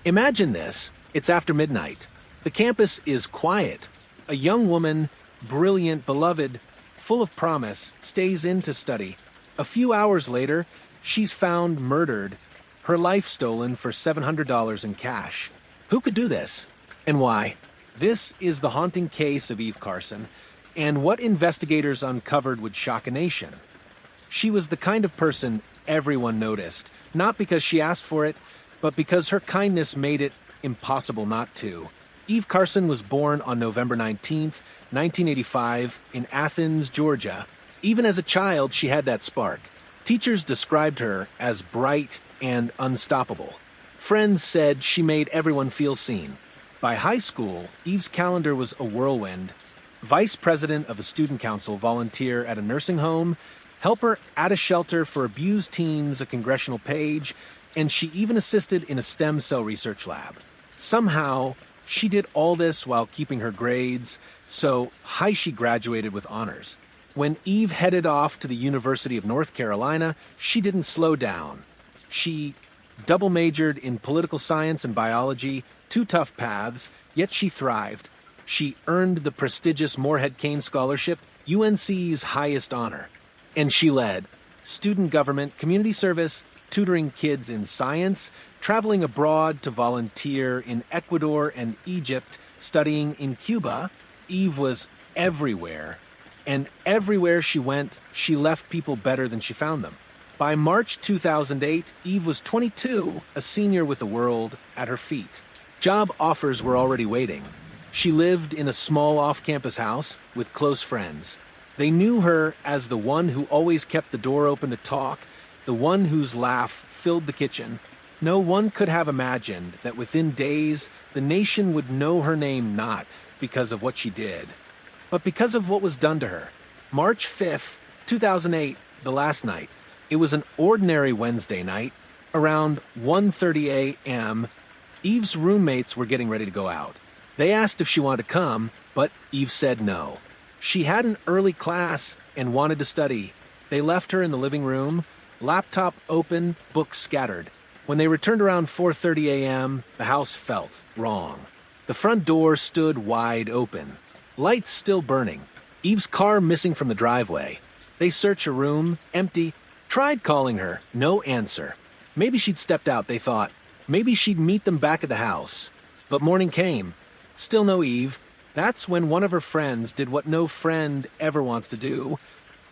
Imagine this. It's after midnight. The campus is quiet. A young woman, brilliant, beloved, full of promise, stays in to study. A few hours later, she's found murdered, her life stolen for $700 in cash. Who could do this? And why? This is the haunting case of Eve Carson, and what investigators uncovered would shock a nation. She was the kind of person everyone noticed, not because she asked for it, but because her kindness made it impossible not to. Eve Carson was born on November 19th, 1985, in Athens, Georgia. Even as a child, she had that spark. Teachers described her as bright and unstoppable. Friends said she made everyone feel seen. By high school, Eve's calendar was a whirlwind. Vice president of a student council, volunteer at a nursing home, helper at a shelter for abused teens, a congressional page, and she even assisted in a stem cell research lab. Somehow, she did all this while keeping her grades so high she graduated with honors. When Eve headed off to the University of North Carolina, she didn't slow down. She double majored in political science and biology, two tough paths, yet she thrived. She earned the prestigious Morehead Cain Scholarship, UNC's highest honor. And she led student government, community service, tutoring kids in science, traveling abroad to volunteer in Ecuador and Egypt, studying in Cuba. Eve was everywhere. And everywhere she went, she left people better than she found them. By March 2008, Eve was 22, a senior with the world at her feet. Job offers were already waiting. She lived in a small off-campus house with close friends. They knew her as the one who always kept the door open to talk, the one whose laugh filled the kitchen. No one could have imagined that within days the nation would know her name not because of what she did, but because of what was done to her. March 5th, 2008, the last night. It was an ordinary Wednesday night. Around 1:30 a.m., Eve's roommates were getting ready to go out. They asked if she wanted to come, but Eve said no. She had an early class and wanted to study. They left her in the living room, laptop open, books scattered. When they returned around 4:30 a.m., the house felt wrong. The front door stood wide open, lights still burning, Eve's car missing from the driveway. They searched her room, empty, tried calling her, no answer. Maybe she'd stepped out, they thought. Maybe she'd meet them back at the house. But morning came. Still no Eve. That's when one of her friends did what no friend ever wants to do.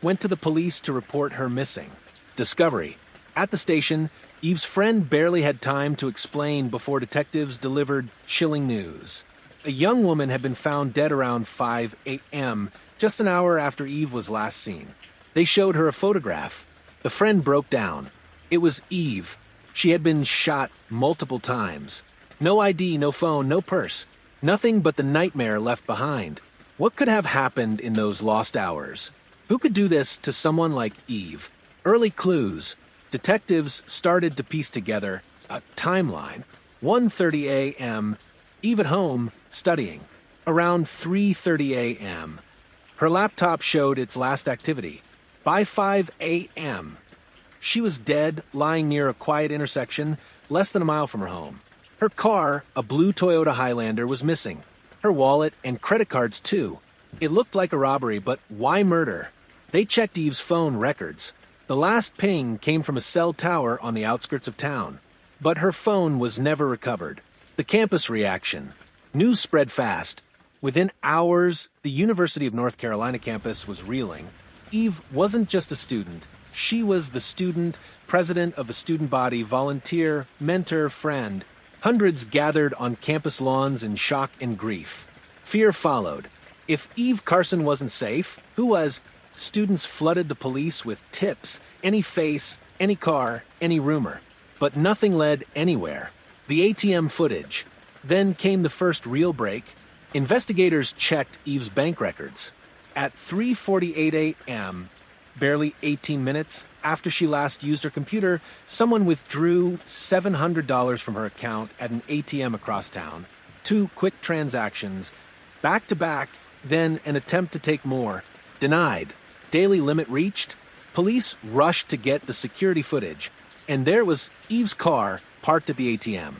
Went to the police to report her missing. Discovery. At the station, Eve's friend barely had time to explain before detectives delivered chilling news. A young woman had been found dead around 5 a.m., just an hour after Eve was last seen. They showed her a photograph. The friend broke down. It was Eve. She had been shot multiple times. No ID, no phone, no purse. Nothing but the nightmare left behind. What could have happened in those lost hours? Who could do this to someone like Eve? Early clues. Detectives started to piece together a timeline. 1:30 a.m., Eve at home, studying. Around 3:30 a.m., her laptop showed its last activity. By 5 a.m., she was dead, lying near a quiet intersection, less than a mile from her home. Her car, a blue Toyota Highlander, was missing. Her wallet and credit cards, too. It looked like a robbery, but why murder? They checked Eve's phone records. The last ping came from a cell tower on the outskirts of town. But her phone was never recovered. The campus reaction. News spread fast. Within hours, the University of North Carolina campus was reeling. Eve wasn't just a student. She was the student, president of a student body, volunteer, mentor, friend. Hundreds gathered on campus lawns in shock and grief. Fear followed. If Eve Carson wasn't safe, who was? Students flooded the police with tips, any face, any car, any rumor. But nothing led anywhere. The ATM footage. Then came the first real break. Investigators checked Eve's bank records. At 3:48 a.m., barely 18 minutes after she last used her computer, someone withdrew $700 from her account at an ATM across town. 2 quick transactions, back to back, then an attempt to take more. Denied. Daily limit reached. Police rushed to get the security footage. And there was Eve's car parked at the ATM.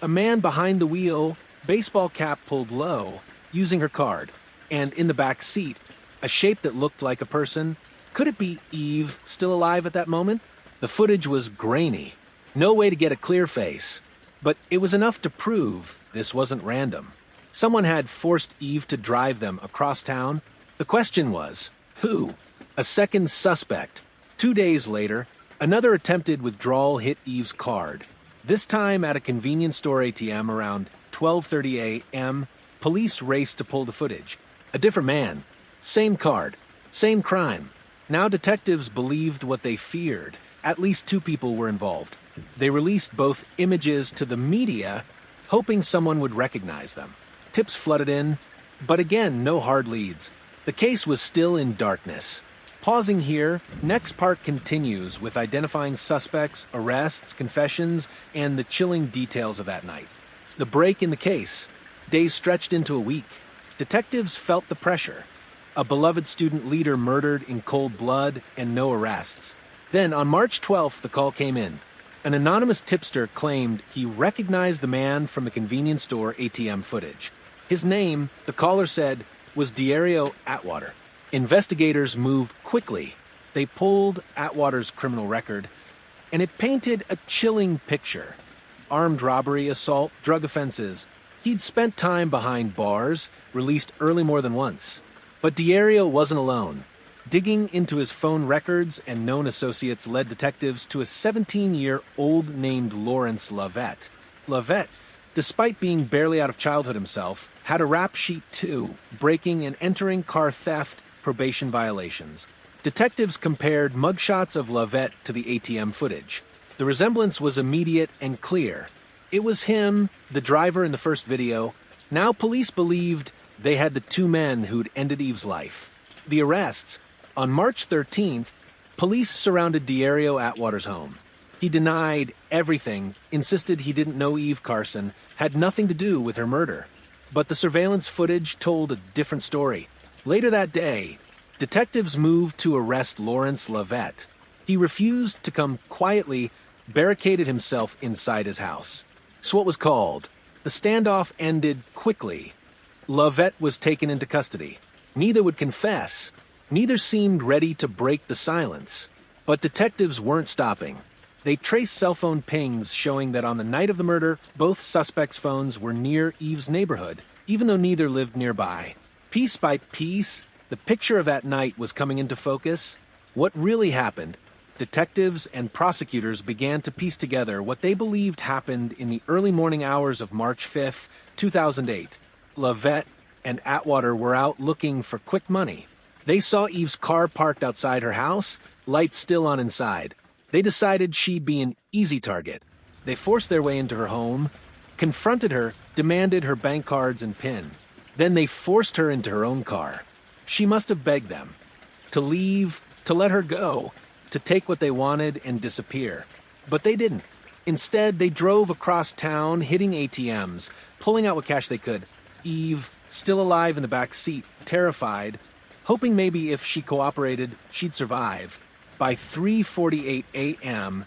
A man behind the wheel, baseball cap pulled low, using her card, and in the back seat, a shape that looked like a person. Could it be Eve still alive at that moment? The footage was grainy. No way to get a clear face. But it was enough to prove this wasn't random. Someone had forced Eve to drive them across town. The question was, who? A second suspect. 2 days later, another attempted withdrawal hit Eve's card. This time at a convenience store ATM around 12:30 a.m., police raced to pull the footage. A different man. Same card. Same crime. Now detectives believed what they feared. At least 2 people were involved. They released both images to the media, hoping someone would recognize them. Tips flooded in, but again, no hard leads. The case was still in darkness. Pausing here, next part continues with identifying suspects, arrests, confessions, and the chilling details of that night. The break in the case. Days stretched into a week. Detectives felt the pressure. A beloved student leader murdered in cold blood and no arrests. Then, on March 12th, the call came in. An anonymous tipster claimed he recognized the man from the convenience store ATM footage. His name, the caller said, was Diario Atwater. Investigators moved quickly. They pulled Atwater's criminal record, and it painted a chilling picture. Armed robbery, assault, drug offenses. He'd spent time behind bars, released early more than once. But Diario wasn't alone. Digging into his phone records and known associates led detectives to a 17-year-old named Lawrence Lovett. Lovett, despite being barely out of childhood himself, had a rap sheet too, breaking and entering car theft, probation violations. Detectives compared mugshots of Lovett to the ATM footage. The resemblance was immediate and clear. It was him, the driver in the first video. Now police believed they had the 2 men who'd ended Eve's life. The arrests. On March 13th, police surrounded Diario Atwater's home. He denied everything, insisted he didn't know Eve Carson, had nothing to do with her murder. But the surveillance footage told a different story. Later that day, detectives moved to arrest Lawrence Lovett. He refused to come quietly, barricaded himself inside his house. So what was called? The standoff ended quickly. Lovett was taken into custody. Neither would confess. Neither seemed ready to break the silence. But detectives weren't stopping. They traced cell phone pings showing that on the night of the murder, both suspects' phones were near Eve's neighborhood, even though neither lived nearby. Piece by piece, the picture of that night was coming into focus. What really happened? Detectives and prosecutors began to piece together what they believed happened in the early morning hours of March 5, 2008. Lovett and Atwater were out looking for quick money. They saw Eve's car parked outside her house, lights still on inside. They decided she'd be an easy target. They forced their way into her home, confronted her, demanded her bank cards and PIN. Then they forced her into her own car. She must have begged them to leave, to let her go, to take what they wanted and disappear. But they didn't. Instead, they drove across town, hitting ATMs, pulling out what cash they could. Eve, still alive in the back seat, terrified, hoping maybe if she cooperated, she'd survive. By 3:48 a.m.,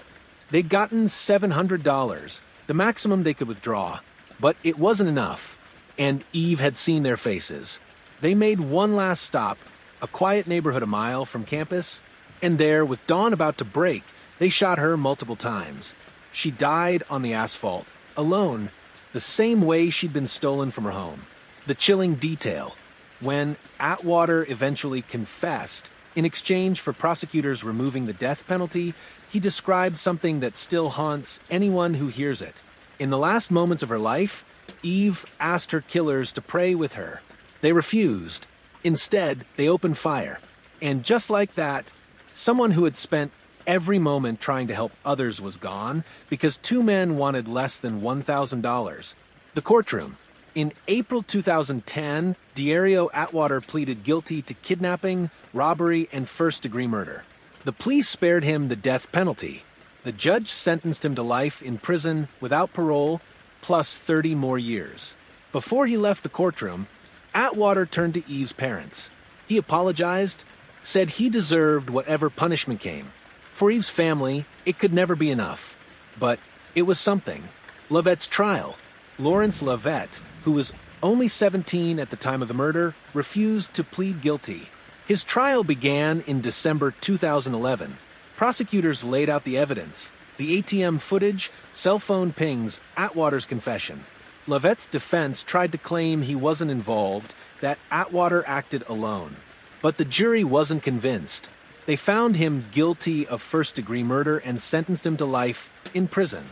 they'd gotten $700, the maximum they could withdraw. But it wasn't enough, and Eve had seen their faces. They made one last stop, a quiet neighborhood a mile from campus, and there, with dawn about to break, they shot her multiple times. She died on the asphalt, alone, the same way she'd been stolen from her home. The chilling detail. When Atwater eventually confessed, in exchange for prosecutors removing the death penalty, he described something that still haunts anyone who hears it. In the last moments of her life, Eve asked her killers to pray with her. They refused. Instead, they opened fire. And just like that, someone who had spent every moment trying to help others was gone because 2 men wanted less than $1,000. The courtroom. In April 2010, Diario Atwater pleaded guilty to kidnapping, robbery, and first-degree murder. The plea spared him the death penalty. The judge sentenced him to life in prison without parole, plus 30 more years. Before he left the courtroom, Atwater turned to Eve's parents. He apologized, said he deserved whatever punishment came. For Eve's family, it could never be enough. But it was something. Lovett's trial. Lawrence Lovett, who was only 17 at the time of the murder, refused to plead guilty. His trial began in December 2011. Prosecutors laid out the evidence: the ATM footage, cell phone pings, Atwater's confession. Lovett's defense tried to claim he wasn't involved, that Atwater acted alone. But the jury wasn't convinced. They found him guilty of first-degree murder and sentenced him to life in prison.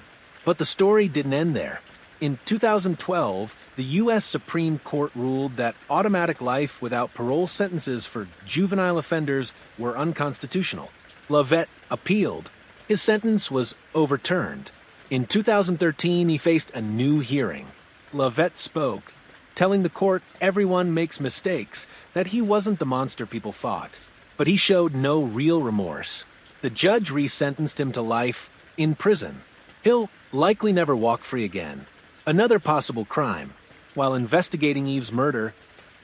But the story didn't end there. In 2012, the U.S. Supreme Court ruled that automatic life without parole sentences for juvenile offenders were unconstitutional. Lovett appealed. His sentence was overturned. In 2013, he faced a new hearing. Lovett spoke, telling the court everyone makes mistakes, that he wasn't the monster people thought. But he showed no real remorse. The judge resentenced him to life in prison. He'll likely never walk free again. Another possible crime. While investigating Eve's murder,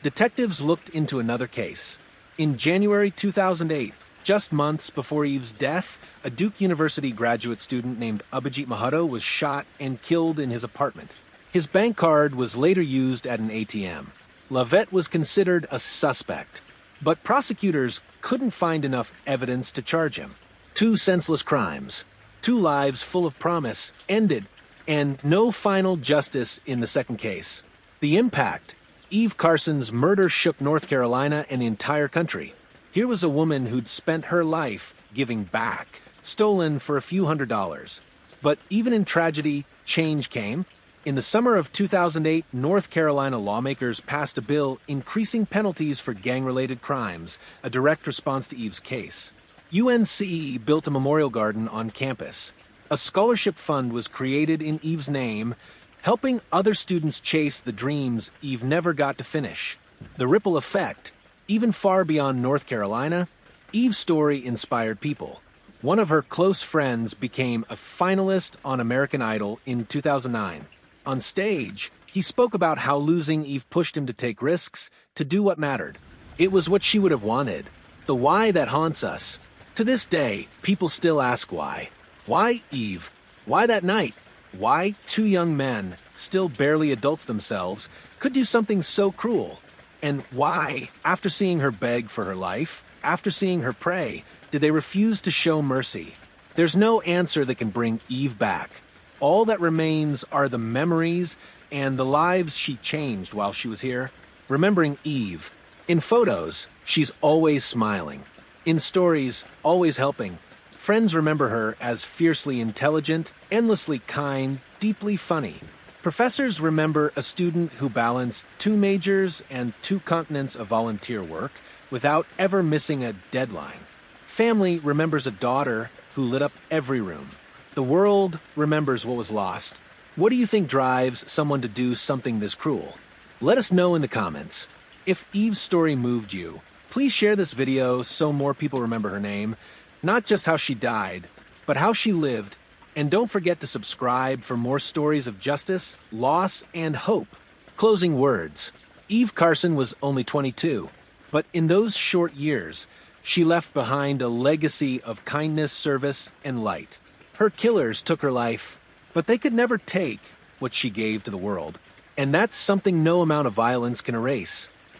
detectives looked into another case. In January 2008, just months before Eve's death, a Duke University graduate student named Abhijit Mahato was shot and killed in his apartment. His bank card was later used at an ATM. Lovett was considered a suspect, but prosecutors couldn't find enough evidence to charge him. 2 senseless crimes, 2 lives full of promise, ended, and no final justice in the second case. The impact: Eve Carson's murder shook North Carolina and the entire country. Here was a woman who'd spent her life giving back, stolen for a few $100s. But even in tragedy, change came. In the summer of 2008, North Carolina lawmakers passed a bill increasing penalties for gang-related crimes, a direct response to Eve's case. UNC built a memorial garden on campus. A scholarship fund was created in Eve's name, helping other students chase the dreams Eve never got to finish. The ripple effect: even far beyond North Carolina, Eve's story inspired people. One of her close friends became a finalist on American Idol in 2009. On stage, he spoke about how losing Eve pushed him to take risks, to do what mattered. It was what she would have wanted, the why that haunts us. To this day, people still ask why. Why Eve? Why that night? Why 2 young men, still barely adults themselves, could do something so cruel? And why, after seeing her beg for her life, after seeing her pray, did they refuse to show mercy? There's no answer that can bring Eve back. All that remains are the memories and the lives she changed while she was here. Remembering Eve. In photos, she's always smiling. In stories, always helping. Friends remember her as fiercely intelligent, endlessly kind, deeply funny. Professors remember a student who balanced 2 majors and 2 continents of volunteer work without ever missing a deadline. Family remembers a daughter who lit up every room. The world remembers what was lost. What do you think drives someone to do something this cruel? Let us know in the comments. If Eve's story moved you, please share this video so more people remember her name. Not just how she died, but how she lived. And don't forget to subscribe for more stories of justice, loss, and hope. Closing words. Eve Carson was only 22, but in those short years, she left behind a legacy of kindness, service, and light. Her killers took her life, but they could never take what she gave to the world. And that's something no amount of violence can erase.